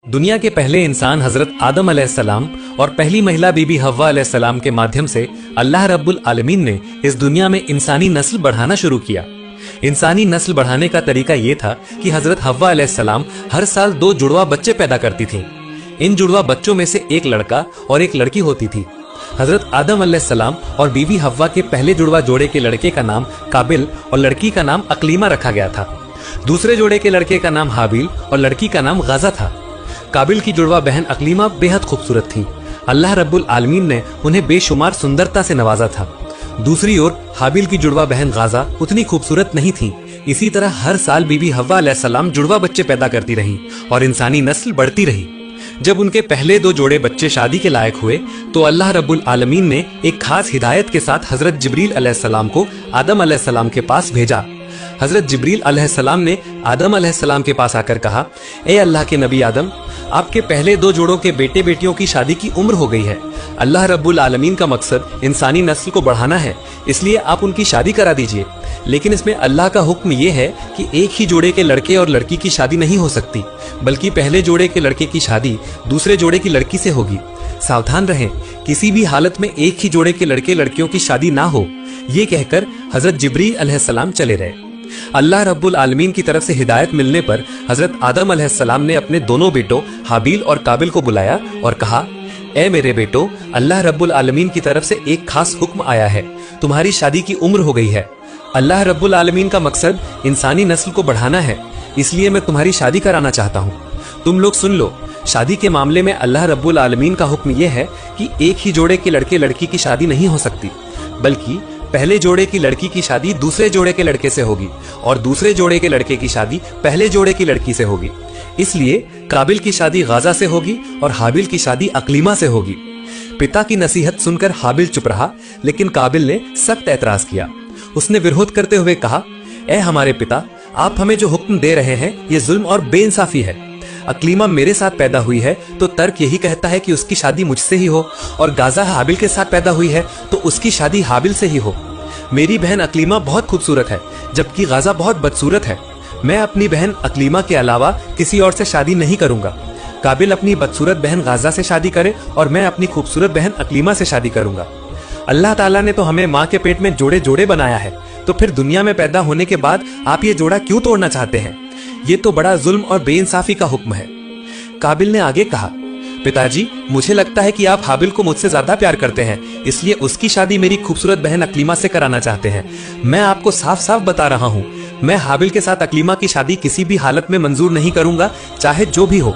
दुनिया के पहले इंसान हजरत आदम अलैहिस्सलाम और पहली महिला बीबी हव्वा अलैहिस्सलाम के माध्यम से अल्लाह रब्बुल आलमीन ने इस दुनिया में इंसानी नस्ल बढ़ाना शुरू किया। इंसानी नस्ल बढ़ाने का तरीका ये था कि हजरत हव्वा अलैहिस्सलाम हर साल 2 जुड़वा बच्चे पैदा करती थीं। इन जुड़वा बच्चों में से एक लड़का और एक लड़की होती थी। हजरत आदम अलैहिस्सलाम और बीवी हव्वा के पहले जुड़वा जोड़े के लड़के का नाम काबिल और लड़की का नाम अकलीमा रखा गया था। दूसरे जोड़े के लड़के का नाम हाबिल और लड़की का नाम गाजा था। काबिल की जुड़वा बहन अकलीमा बेहद खूबसूरत थी। अल्लाह रब्बुल आलमीन ने उन्हें बेशुमार सुंदरता से नवाजा था। दूसरी ओर हाबिल की जुड़वा बहन गाजा उतनी खूबसूरत नहीं थी। इसी तरह हर साल बीबी हव्वा अलैहिस्सलाम जुड़वा बच्चे पैदा करती रही और इंसानी नस्ल बढ़ती रही। जब उनके पहले 2 जोड़े बच्चे शादी के लायक हुए तो अल्लाह रब्बुल आलमीन ने एक खास हिदायत के साथ हजरत जिब्रील अलैहिस्सलाम को आदम अलैहिस्सलाम के पास भेजा। हजरत जिब्रील अलैहिस्सलाम ने आदम अलैहिस्सलाम के पास आकर कहा, ए अल्लाह के नबी आदम, आपके पहले 2 जोड़ों के बेटे बेटियों की शादी की उम्र हो गई है। अल्लाह रब्बुल आलमीन का मकसद इंसानी नस्ल को बढ़ाना है, इसलिए आप उनकी शादी करा दीजिए। लेकिन इसमें अल्लाह का हुक्म ये है कि एक ही जोड़े के लड़के और लड़की की शादी नहीं हो सकती, बल्कि पहले जोड़े के लड़के की शादी दूसरे जोड़े की लड़की से होगी। सावधान रहें, किसी भी हालत में एक ही जोड़े के लड़के लड़कियों की शादी ना हो। ये कहकर हजरत जिब्रील अलैहिस्सलाम चले रहे। अल्लाह रब्बुल आलमीन की तरफ से हिदायत मिलने पर हजरत आदम अलैहिस्सलाम ने अपने दोनों बेटों हाबिल और काबिल को बुलाया और कहा, ए मेरे बेटो, अल्लाह रब्बुल आलमीन की तरफ से एक खास हुक्म आया है। तुम्हारी शादी की उम्र हो गई है। अल्लाह रब्बुल आलमीन का मकसद इंसानी नस्ल को बढ़ाना है, इसलिए मैं तुम्हारी शादी कराना चाहता हूँ। तुम लोग सुन लो, शादी के मामले में अल्लाह रब्बुल आलमीन का हुक्म यह है कि एक ही जोड़े के लड़के लड़की की शादी नहीं हो सकती, बल्कि पहले जोड़े की लड़की की शादी दूसरे जोड़े के लड़के से होगी और दूसरे जोड़े के लड़के की शादी पहले जोड़े की लड़की से होगी। इसलिए काबिल की शादी गाजा से होगी और हाबिल की शादी अकलीमा से होगी। पिता की नसीहत सुनकर हाबिल चुप रहा, लेकिन काबिल ने सख्त एतराज किया। उसने विरोध करते हुए कहा, ए हमारे पिता, आप हमें जो हुक्म दे रहे हैं ये जुल्म और बेइंसाफी है। अकलीमा मेरे साथ पैदा हुई है तो तर्क यही कहता है कि उसकी शादी मुझसे ही हो, और गाजा हाबिल के साथ पैदा हुई है तो उसकी शादी हाबिल से ही हो। मेरी बहन अकलीमा बहुत खूबसूरत है, जबकि गाजा बहुत बदसूरत है। मैं अपनी बहन अकलीमा के अलावा किसी और से शादी नहीं करूंगा। काबिल अपनी बदसूरत बहन गाजा से शादी करे और मैं अपनी खूबसूरत बहन अकलीमा से शादी करूंगा। अल्लाह ताला ने तो हमें माँ के पेट में जोड़े जोड़े बनाया है, तो फिर दुनिया में पैदा होने के बाद आप ये जोड़ा क्यों तोड़ना चाहते हैं? ये तो बड़ा जुल्म और बेइंसाफी का हुक्म है। काबिल ने आगे कहा, पिताजी, मुझे लगता है कि आप हाबिल को मुझसे ज्यादा प्यार करते हैं, इसलिए उसकी शादी मेरी खूबसूरत बहन अकलीमा से कराना चाहते हैं। मैं आपको साफ साफ बता रहा हूँ, मैं हाबिल के साथ अकलीमा की शादी किसी भी हालत में मंजूर नहीं करूंगा, चाहे जो भी हो।